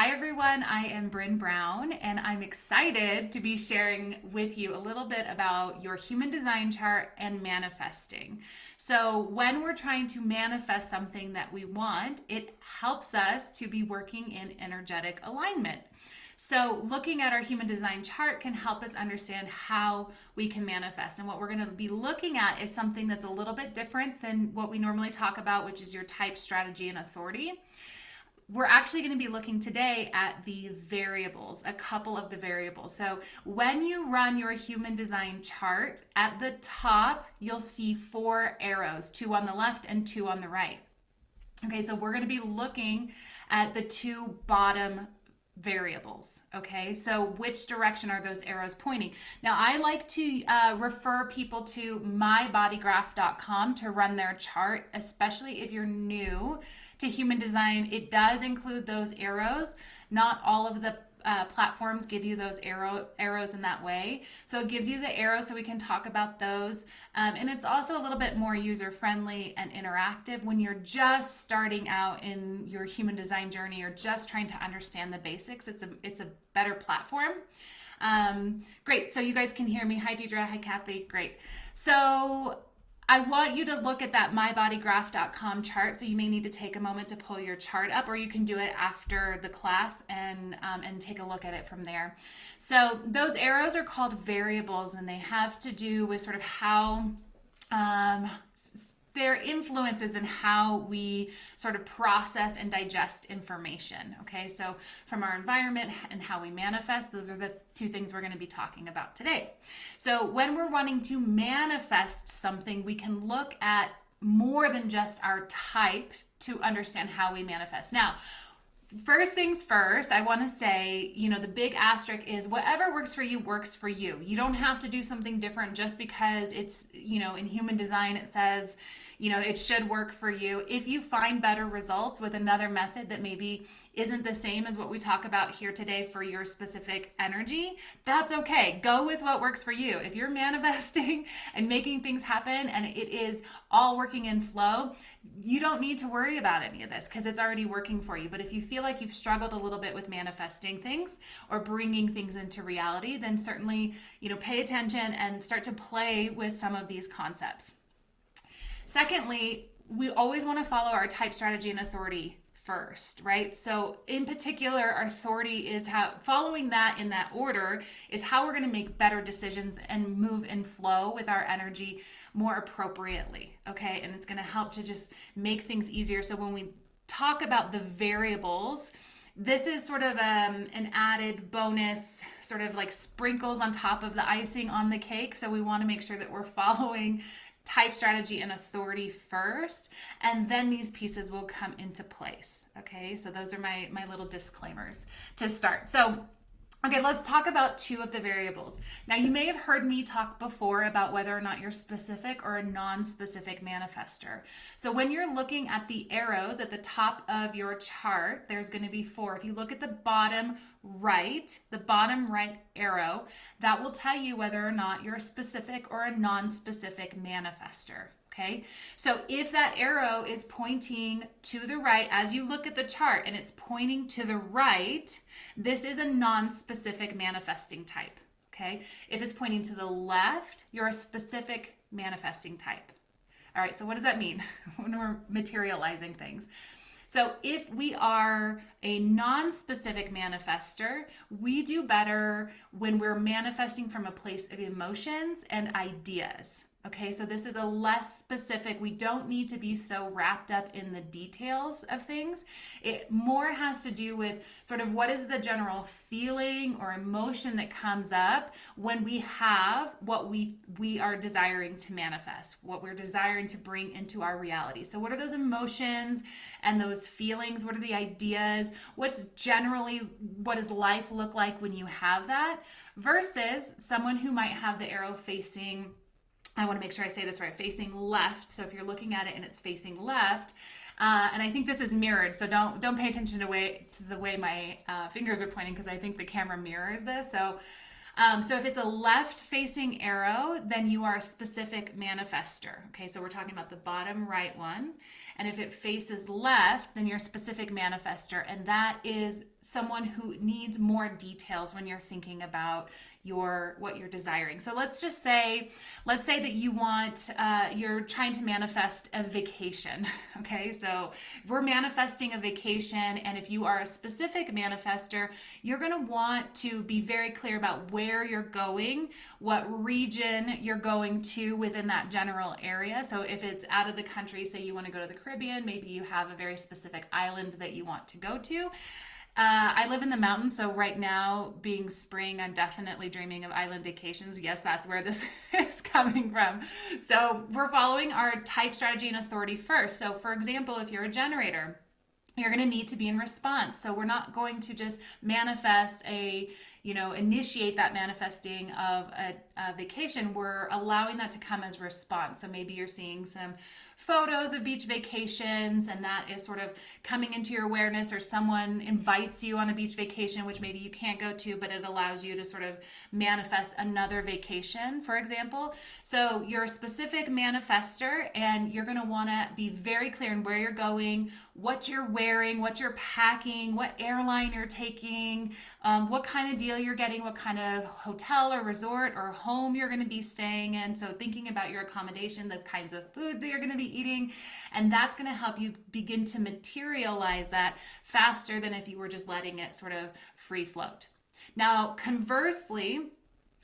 Hi everyone, I am Bryn Brown and I'm excited to be sharing with you a little bit about your human design chart and manifesting. So when we're trying to manifest something that we want, it helps us to be working in energetic alignment. So looking at our human design chart can help us understand how we can manifest. And what we're going to be looking at is something that's a little bit different than what we normally talk about, which is your type, strategy, and authority. We're actually going to be looking today at the variables, a couple of the variables. So when you run your human design chart, at the top, you'll see 4 arrows, 2 on the left and 2 on the right. Okay, so we're going to be looking at the 2 bottom variables. Okay, so which direction are those arrows pointing? Now, I like to refer people to mybodygraph.com to run their chart, especially if you're new to human design. It does include those arrows. Not all of the platforms give you those arrows in that way. So it gives you the arrows so we can talk about those. And it's also a little bit more user-friendly and interactive when you're just starting out in your human design journey or just trying to understand the basics. It's a better platform. Great. So you guys can hear me. Hi, Deidre. Hi, Kathy. Great. So I want you to look at that mybodygraph.com chart. So you may need to take a moment to pull your chart up, or you can do it after the class and take a look at it from there. So those arrows are called variables, and they have to do with sort of how their influences in how we sort of process and digest information. Okay, so from our environment and how we manifest, those are the 2 things we're going to be talking about today. So when we're wanting to manifest something, we can look at more than just our type to understand how we manifest. Now, first things first, I want to say, the big asterisk is whatever works for you works for you. You don't have to do something different just because it's, in human design, it says, it should work for you. If you find better results with another method that maybe isn't the same as what we talk about here today for your specific energy, that's okay. Go with what works for you. If you're manifesting and making things happen and it is all working in flow, you don't need to worry about any of this because it's already working for you. But if you feel like you've struggled a little bit with manifesting things or bringing things into reality, then certainly, pay attention and start to play with some of these concepts. Secondly, we always want to follow our type, strategy, and authority first, right? So in particular, our authority is how, following that in that order is how we're going to make better decisions and move in flow with our energy more appropriately, okay? And it's going to help to just make things easier. So when we talk about the variables, this is sort of an added bonus, sort of like sprinkles on top of the icing on the cake. So we want to make sure that we're following type, strategy, and authority first, and then these pieces will come into place. Okay, so those are my little disclaimers to start. So okay, let's talk about 2 of the variables. Now, you may have heard me talk before about whether or not you're specific or a non-specific manifester. So when you're looking at the arrows at the top of your chart, there's going to be 4. If you look at the bottom right arrow, that will tell you whether or not you're a specific or a non-specific manifester. Okay, so if that arrow is pointing to the right as you look at the chart and it's pointing to the right, this is a non-specific manifesting type. Okay, if it's pointing to the left, you're a specific manifesting type. All right, so what does that mean when we're materializing things? So if we are a non-specific manifester, we do better when we're manifesting from a place of emotions and ideas. Okay, so this is a less specific. We don't need to be so wrapped up in the details of things. It more has to do with sort of what is the general feeling or emotion that comes up when we have what we are desiring to manifest, what we're desiring to bring into our reality. So what are those emotions and those feelings? What are the ideas? What does life look like when you have that? Versus someone who might have the arrow facing, I want to make sure I say this right, facing left. So if you're looking at it and it's facing left, and I think this is mirrored, so don't pay attention to the way my fingers are pointing because I think the camera mirrors this. So So if it's a left-facing arrow, then you are a specific manifester. Okay, so we're talking about the bottom right one. And if it faces left, then you're a specific manifester. And that is someone who needs more details when you're thinking about what you're desiring. So let's say that you're trying to manifest a vacation. Okay, so we're manifesting a vacation, and if you are a specific manifester, you're going to want to be very clear about where you're going, what region you're going to within that general area. So if it's out of the country, say you want to go to the Caribbean, maybe you have a very specific island that you want to go to. I live in the mountains, so right now, being spring, I'm definitely dreaming of island vacations. Yes, that's where this is coming from. So we're following our type, strategy, and authority first. So for example, if you're a generator, you're going to need to be in response. So we're not going to just manifest initiate that manifesting of a vacation. We're allowing that to come as response. So maybe you're seeing some photos of beach vacations, and that is sort of coming into your awareness, or someone invites you on a beach vacation, which maybe you can't go to, but it allows you to sort of manifest another vacation, for example. So you're a specific manifester, and you're going to want to be very clear in where you're going, what you're wearing, what you're packing, what airline you're taking, what kind of deal you're getting, what kind of hotel or resort or home you're going to be staying in. So thinking about your accommodation, the kinds of foods that you're going to be eating, and that's going to help you begin to materialize that faster than if you were just letting it sort of free float. Now, conversely,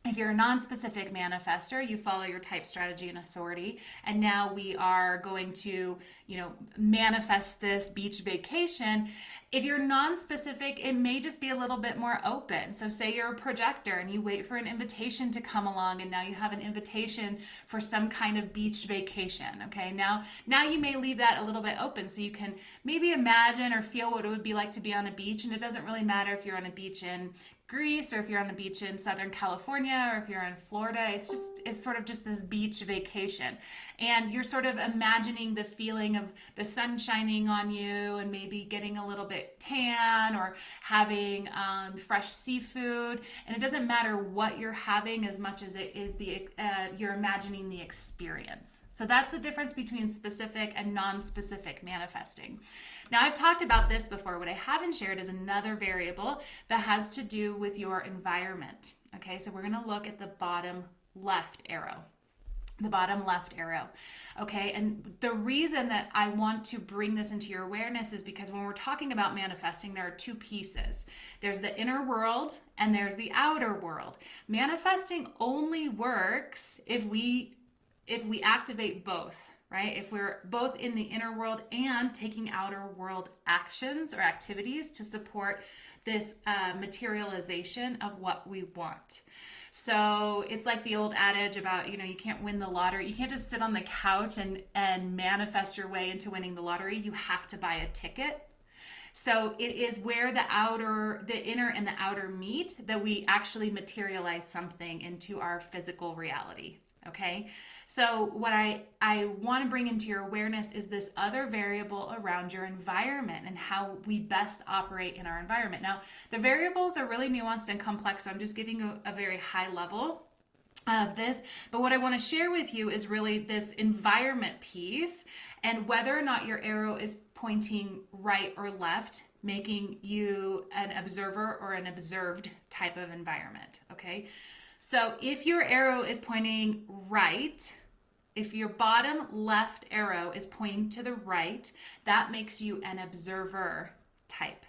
if you're a non-specific manifester, you follow your type, strategy, and authority. And now we are going to, manifest this beach vacation. If you're non-specific, it may just be a little bit more open. So say you're a projector and you wait for an invitation to come along, and now you have an invitation for some kind of beach vacation. Okay, now you may leave that a little bit open, so you can maybe imagine or feel what it would be like to be on a beach. And it doesn't really matter if you're on a beach in Greece, or if you're on the beach in Southern California, or if you're in Florida. It's sort of just this beach vacation, and you're sort of imagining the feeling of the sun shining on you, and maybe getting a little bit tan, or having fresh seafood. And it doesn't matter what you're having as much as it is you're imagining the experience. So that's the difference between specific and non-specific manifesting. Now, I've talked about this before. What I haven't shared is another variable that has to do with your environment. Okay, so we're going to look at the bottom left arrow. The bottom left arrow. Okay, and the reason that I want to bring this into your awareness is because when we're talking about manifesting, there are two pieces. There's the inner world and there's the outer world. Manifesting only works if we activate both. Right? If we're both in the inner world and taking outer world actions or activities to support this materialization of what we want. So it's like the old adage about, you can't win the lottery. You can't just sit on the couch and manifest your way into winning the lottery. You have to buy a ticket. So it is where the inner and the outer meet that we actually materialize something into our physical reality. Okay, so what I want to bring into your awareness is this other variable around your environment and how we best operate in our environment. Now, the variables are really nuanced and complex, so I'm just giving a very high level of this. But what I want to share with you is really this environment piece, and whether or not your arrow is pointing right or left, making you an observer or an observed type of environment. Okay. So if your arrow is pointing right, if your bottom left arrow is pointing to the right, that makes you an observer type.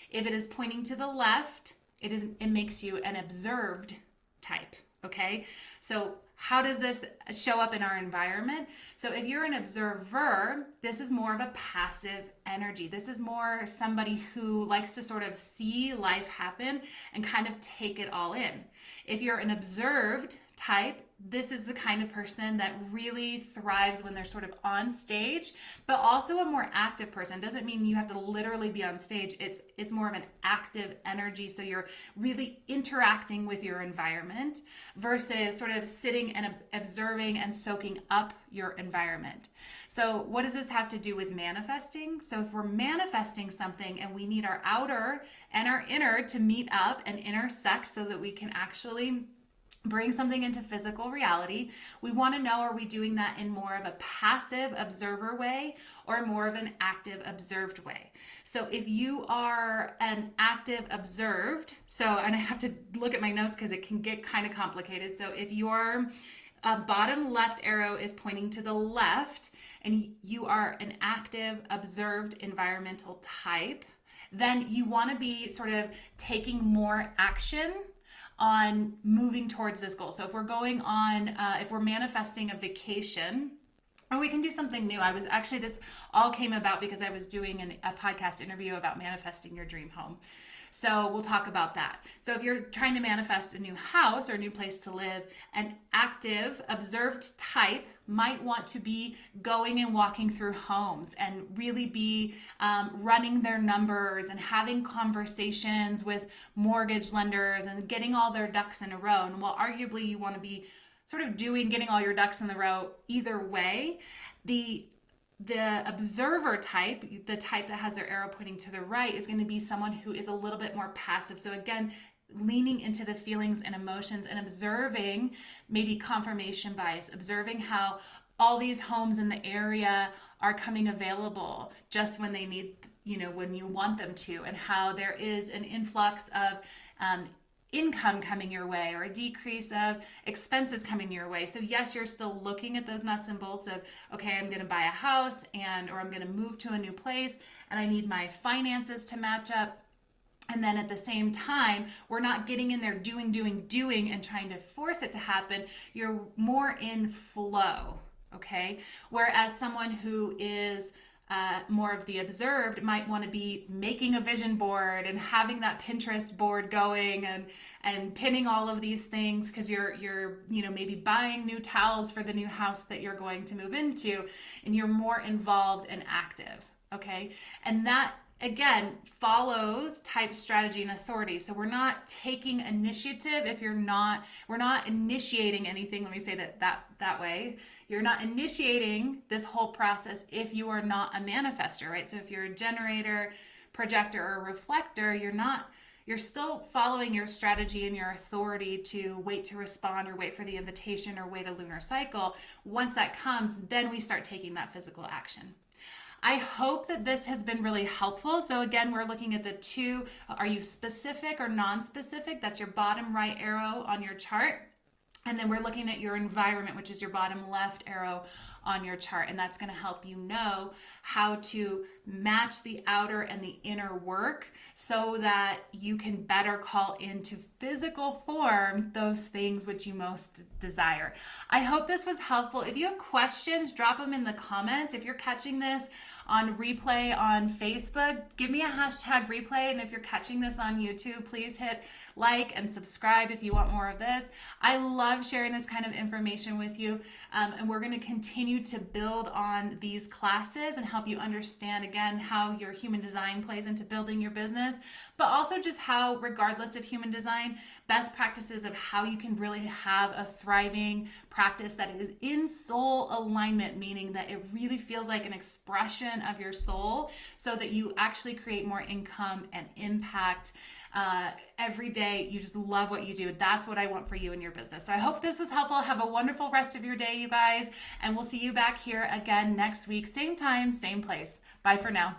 If it is pointing to the left, it makes you an observed type. Okay? So how does this show up in our environment? So if you're an observer, this is more of a passive energy. This is more somebody who likes to sort of see life happen and kind of take it all in. If you're an observed type, this is the kind of person that really thrives when they're sort of on stage, but also a more active person. Doesn't mean you have to literally be on stage. It's more of an active energy. So you're really interacting with your environment versus sort of sitting and observing and soaking up your environment. So what does this have to do with manifesting? So if we're manifesting something and we need our outer and our inner to meet up and intersect so that we can actually bring something into physical reality, we want to know, are we doing that in more of a passive observer way or more of an active observed way? So if you are an active observed, and I have to look at my notes because it can get kind of complicated. So if your bottom left arrow is pointing to the left and you are an active observed environmental type, then you want to be sort of taking more action on moving towards this goal. So if we're going on, if we're manifesting a vacation, or we can do something new. This all came about because I was doing a podcast interview about manifesting your dream home. So we'll talk about that. So if you're trying to manifest a new house or a new place to live, an active, observed type might want to be going and walking through homes and really be running their numbers and having conversations with mortgage lenders and getting all their ducks in a row. And while arguably you want to be sort of getting all your ducks in the row either way, the observer type, the type that has their arrow pointing to the right, is going to be someone who is a little bit more passive. So again, leaning into the feelings and emotions and observing maybe confirmation bias, observing how all these homes in the area are coming available just when they need, when you want them to, and how there is an influx of income coming your way or a decrease of expenses coming your way. So yes, you're still looking at those nuts and bolts of, okay, I'm going to buy a house or I'm going to move to a new place and I need my finances to match up. And then at the same time, we're not getting in there doing and trying to force it to happen. You're more in flow, okay? Whereas someone who is more of the observed might want to be making a vision board and having that Pinterest board going and pinning all of these things because you're maybe buying new towels for the new house that you're going to move into, and you're more involved and active, okay? And that again follows type, strategy, and authority. So we're not taking initiative if we're not initiating anything. Let me say that way. You're not initiating this whole process if you are not a manifestor, right? So if you're a generator, projector, or reflector, you're still following your strategy and your authority to wait to respond or wait for the invitation or wait a lunar cycle. Once that comes, then we start taking that physical action. I hope that this has been really helpful. So again, we're looking at the two, are you specific or non-specific? That's your bottom right arrow on your chart. And then we're looking at your environment, which is your bottom left arrow on your chart. And that's going to help you know how to match the outer and the inner work so that you can better call into physical form those things which you most desire. I hope this was helpful. If you have questions, drop them in the comments. If you're catching this on replay on Facebook, give me a hashtag replay. And if you're catching this on YouTube, please hit like and subscribe if you want more of this. I love sharing this kind of information with you. And we're going to continue to build on these classes and help you understand, again, how your human design plays into building your business, but also just how, regardless of human design, best practices of how you can really have a thriving practice that is in soul alignment, meaning that it really feels like an expression of your soul so that you actually create more income and impact every day. You just love what you do. That's what I want for you in your business. So I hope this was helpful. Have a wonderful rest of your day, you guys, and we'll see you back here again next week, same time, same place. Bye for now.